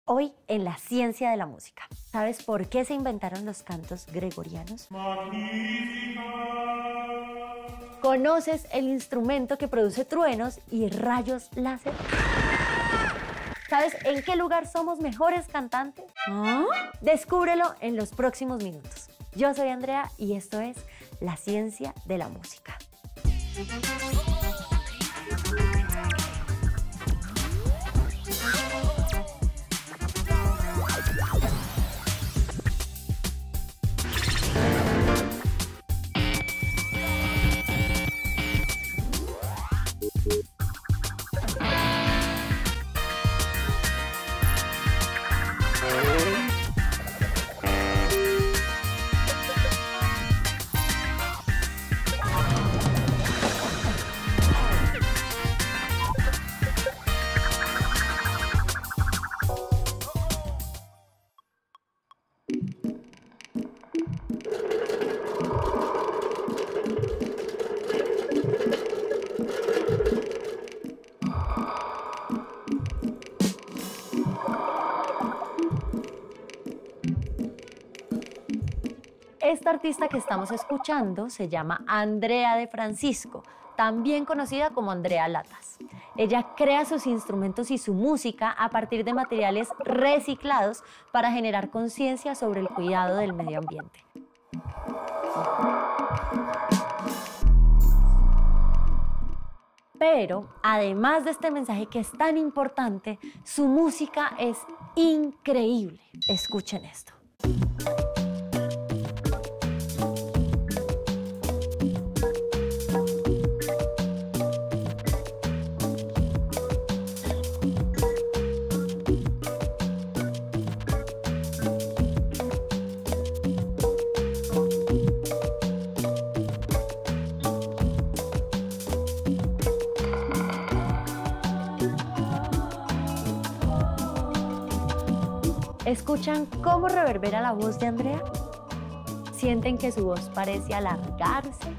Hoy en la ciencia de la música. ¿Sabes por qué se inventaron los cantos gregorianos? ¿Conoces el instrumento que produce truenos y rayos láser? ¿Sabes en qué lugar somos mejores cantantes? Descúbrelo en los próximos minutos. Yo soy Andrea y esto es La Ciencia de la Música. Esta artista que estamos escuchando se llama Andrea de Francisco, también conocida como Andrea Latas. Ella crea sus instrumentos y su música a partir de materiales reciclados para generar conciencia sobre el cuidado del medio ambiente. Pero, además de este mensaje que es tan importante, su música es increíble. Escuchen esto. ¿Escuchan cómo reverbera la voz de Andrea? ¿Sienten que su voz parece alargarse?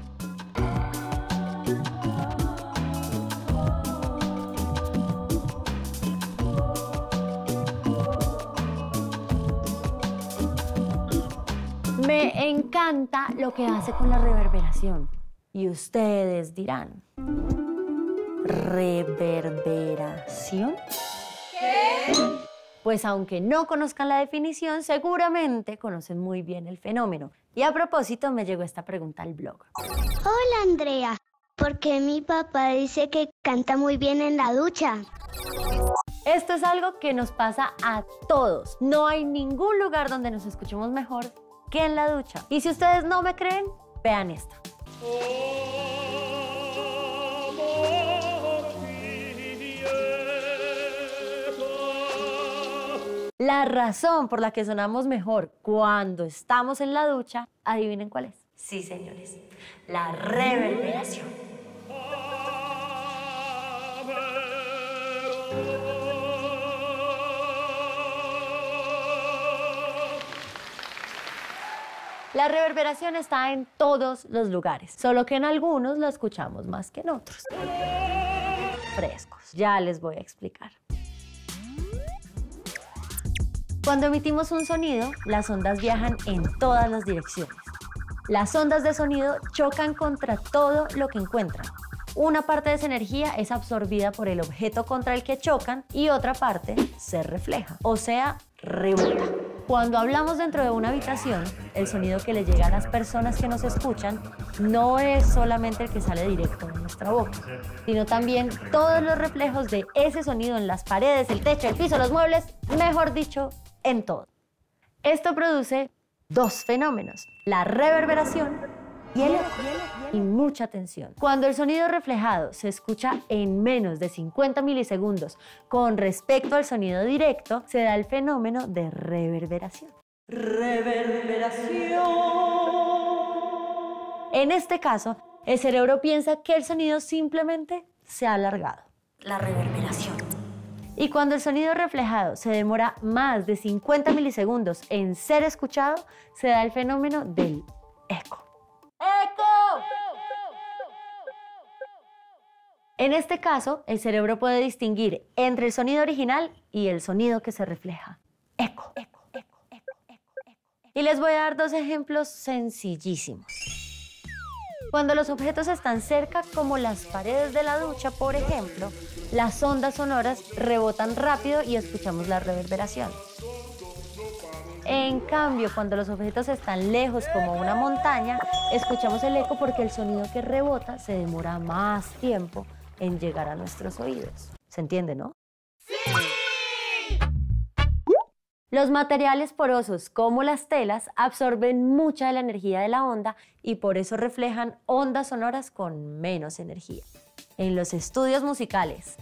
Me encanta lo que hace con la reverberación. Y ustedes dirán, ¿reverberación? ¿Qué? Pues aunque no conozcan la definición, seguramente conocen muy bien el fenómeno. Y a propósito, me llegó esta pregunta al blog. Hola, Andrea. ¿Por qué mi papá dice que canta muy bien en la ducha? Esto es algo que nos pasa a todos. No hay ningún lugar donde nos escuchemos mejor que en la ducha. Y si ustedes no me creen, vean esto. La razón por la que sonamos mejor cuando estamos en la ducha, ¿adivinen cuál es? Sí, señores, la reverberación. La reverberación está en todos los lugares, solo que en algunos la escuchamos más que en otros. Frescos, ya les voy a explicar. Cuando emitimos un sonido, las ondas viajan en todas las direcciones. Las ondas de sonido chocan contra todo lo que encuentran. Una parte de esa energía es absorbida por el objeto contra el que chocan y otra parte se refleja, o sea, rebota. Cuando hablamos dentro de una habitación, el sonido que le llega a las personas que nos escuchan no es solamente el que sale directo de nuestra boca, sino también todos los reflejos de ese sonido en las paredes, el techo, el piso, los muebles, mejor dicho, en todo. Esto produce dos fenómenos, la reverberación y el eco, y mucha atención. Cuando el sonido reflejado se escucha en menos de 50 milisegundos con respecto al sonido directo, se da el fenómeno de reverberación. Reverberación. En este caso, el cerebro piensa que el sonido simplemente se ha alargado. La reverberación. Y cuando el sonido reflejado se demora más de 50 milisegundos en ser escuchado, se da el fenómeno del eco. ¡Eco! En este caso, el cerebro puede distinguir entre el sonido original y el sonido que se refleja. Eco. Y les voy a dar dos ejemplos sencillísimos. Cuando los objetos están cerca, como las paredes de la ducha, por ejemplo, las ondas sonoras rebotan rápido y escuchamos la reverberación. En cambio, cuando los objetos están lejos, como una montaña, escuchamos el eco porque el sonido que rebota se demora más tiempo en llegar a nuestros oídos. ¿Se entiende, no? ¡Sí! Los materiales porosos, como las telas, absorben mucha de la energía de la onda y por eso reflejan ondas sonoras con menos energía. En los estudios musicales,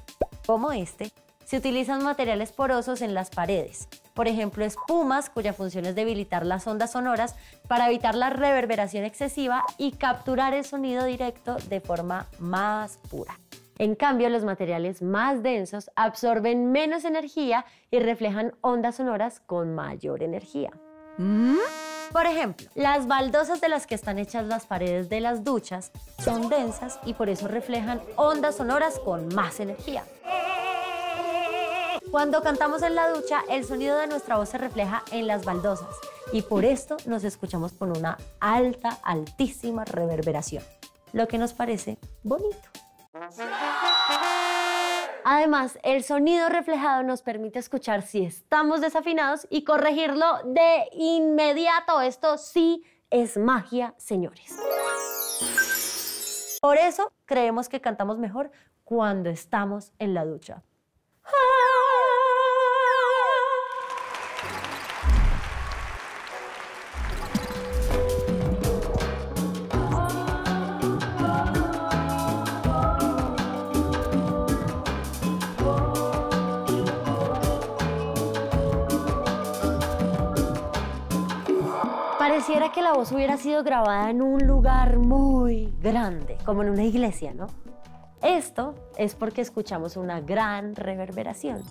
como este, se utilizan materiales porosos en las paredes. Por ejemplo, espumas, cuya función es debilitar las ondas sonoras para evitar la reverberación excesiva y capturar el sonido directo de forma más pura. En cambio, los materiales más densos absorben menos energía y reflejan ondas sonoras con mayor energía. Por ejemplo, las baldosas de las que están hechas las paredes de las duchas son densas y por eso reflejan ondas sonoras con más energía. Cuando cantamos en la ducha, el sonido de nuestra voz se refleja en las baldosas y por esto nos escuchamos con una altísima reverberación, lo que nos parece bonito. Además, el sonido reflejado nos permite escuchar si estamos desafinados y corregirlo de inmediato. Esto sí es magia, señores. Por eso creemos que cantamos mejor cuando estamos en la ducha. Pareciera que la voz hubiera sido grabada en un lugar muy grande, como en una iglesia, ¿no? Esto es porque escuchamos una gran reverberación,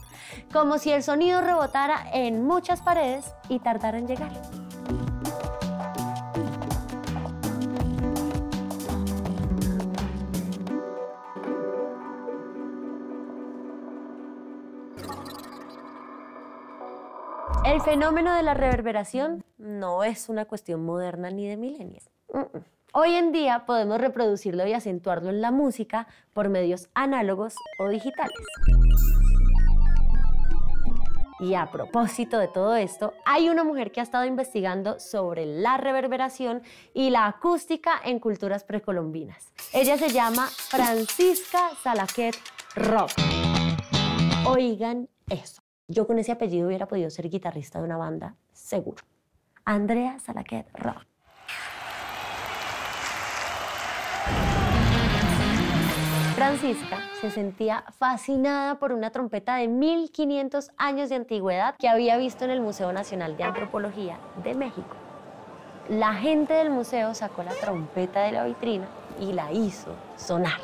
como si el sonido rebotara en muchas paredes y tardara en llegar. El fenómeno de la reverberación no es una cuestión moderna ni de milenios. Hoy en día podemos reproducirlo y acentuarlo en la música por medios análogos o digitales. Y a propósito de todo esto, hay una mujer que ha estado investigando sobre la reverberación y la acústica en culturas precolombinas. Ella se llama Francisca Salaquet Rock. Oigan eso. Yo con ese apellido hubiera podido ser guitarrista de una banda, seguro. Andrea Salaquet Rock. Francisca se sentía fascinada por una trompeta de 1500 años de antigüedad que había visto en el Museo Nacional de Antropología de México. La gente del museo sacó la trompeta de la vitrina y la hizo sonar.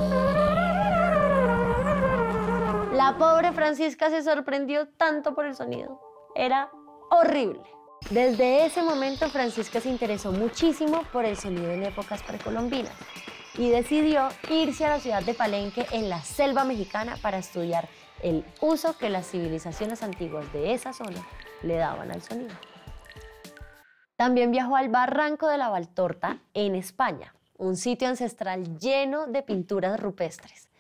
La pobre Francisca se sorprendió tanto por el sonido. Era horrible. Desde ese momento, Francisca se interesó muchísimo por el sonido en épocas precolombinas y decidió irse a la ciudad de Palenque, en la selva mexicana, para estudiar el uso que las civilizaciones antiguas de esa zona le daban al sonido. También viajó al Barranco de la Valtorta, en España, un sitio ancestral lleno de pinturas rupestres.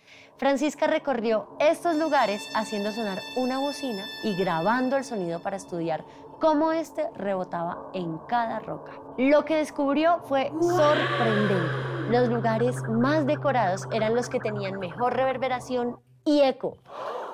Francisca recorrió estos lugares haciendo sonar una bocina y grabando el sonido para estudiar cómo este rebotaba en cada roca. Lo que descubrió fue sorprendente. Los lugares más decorados eran los que tenían mejor reverberación y eco.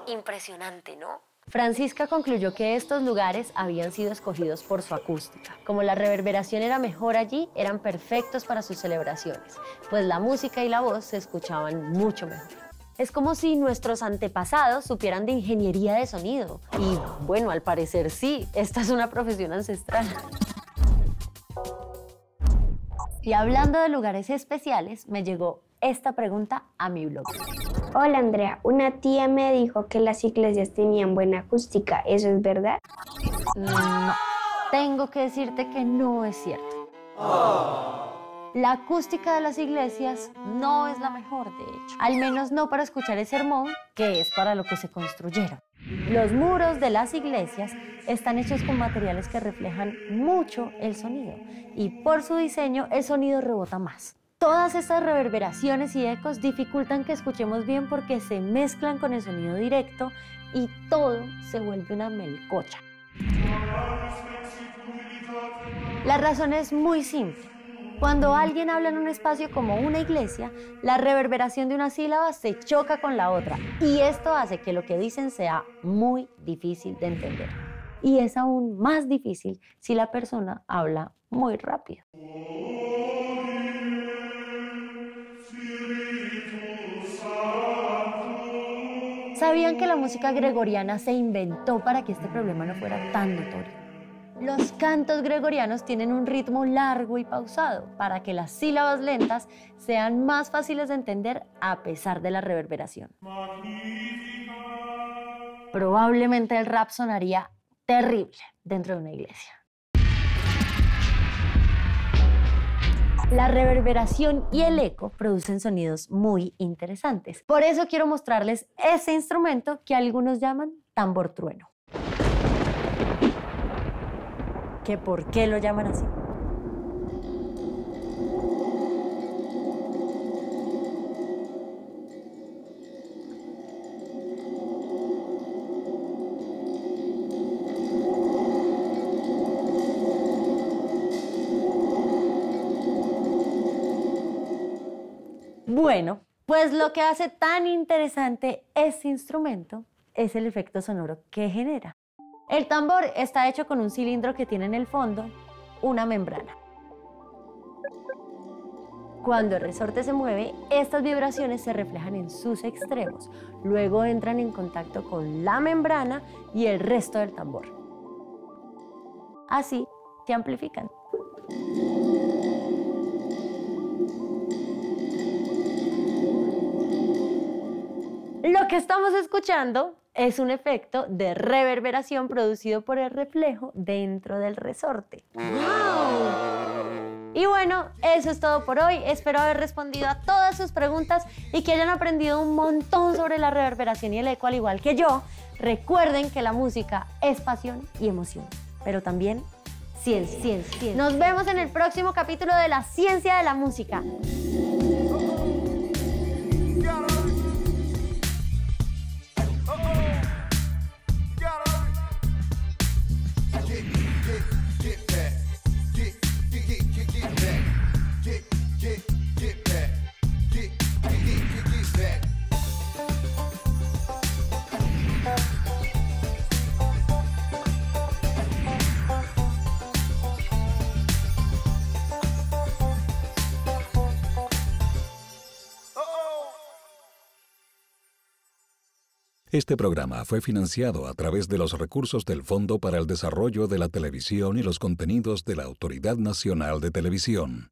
Impresionante, ¿no? Francisca concluyó que estos lugares habían sido escogidos por su acústica. Como la reverberación era mejor allí, eran perfectos para sus celebraciones, pues la música y la voz se escuchaban mucho mejor. Es como si nuestros antepasados supieran de ingeniería de sonido. Y bueno, al parecer sí, esta es una profesión ancestral. Y hablando de lugares especiales, me llegó esta pregunta a mi blog. Hola Andrea, una tía me dijo que las iglesias tenían buena acústica, ¿eso es verdad? No, tengo que decirte que no es cierto. La acústica de las iglesias no es la mejor, de hecho. Al menos no para escuchar el sermón, que es para lo que se construyeron. Los muros de las iglesias están hechos con materiales que reflejan mucho el sonido y por su diseño el sonido rebota más. Todas estas reverberaciones y ecos dificultan que escuchemos bien porque se mezclan con el sonido directo y todo se vuelve una melcocha. La razón es muy simple. Cuando alguien habla en un espacio como una iglesia, la reverberación de una sílaba se choca con la otra y esto hace que lo que dicen sea muy difícil de entender. Y es aún más difícil si la persona habla muy rápido. ¿Sabían que la música gregoriana se inventó para que este problema no fuera tan notorio? Los cantos gregorianos tienen un ritmo largo y pausado para que las sílabas lentas sean más fáciles de entender a pesar de la reverberación. Probablemente el rap sonaría terrible dentro de una iglesia. La reverberación y el eco producen sonidos muy interesantes. Por eso quiero mostrarles ese instrumento que algunos llaman tambor trueno. ¿Que por qué lo llaman así? Bueno, pues lo que hace tan interesante este instrumento es el efecto sonoro que genera. El tambor está hecho con un cilindro que tiene en el fondo una membrana. Cuando el resorte se mueve, estas vibraciones se reflejan en sus extremos, luego entran en contacto con la membrana y el resto del tambor. Así se amplifican. Lo que estamos escuchando es un efecto de reverberación producido por el reflejo dentro del resorte. ¡Wow! Y bueno, eso es todo por hoy. Espero haber respondido a todas sus preguntas y que hayan aprendido un montón sobre la reverberación y el eco, al igual que yo. Recuerden que la música es pasión y emoción, pero también ciencia. Nos vemos en el próximo capítulo de La Ciencia de la Música. Este programa fue financiado a través de los recursos del Fondo para el Desarrollo de la Televisión y los Contenidos de la Autoridad Nacional de Televisión.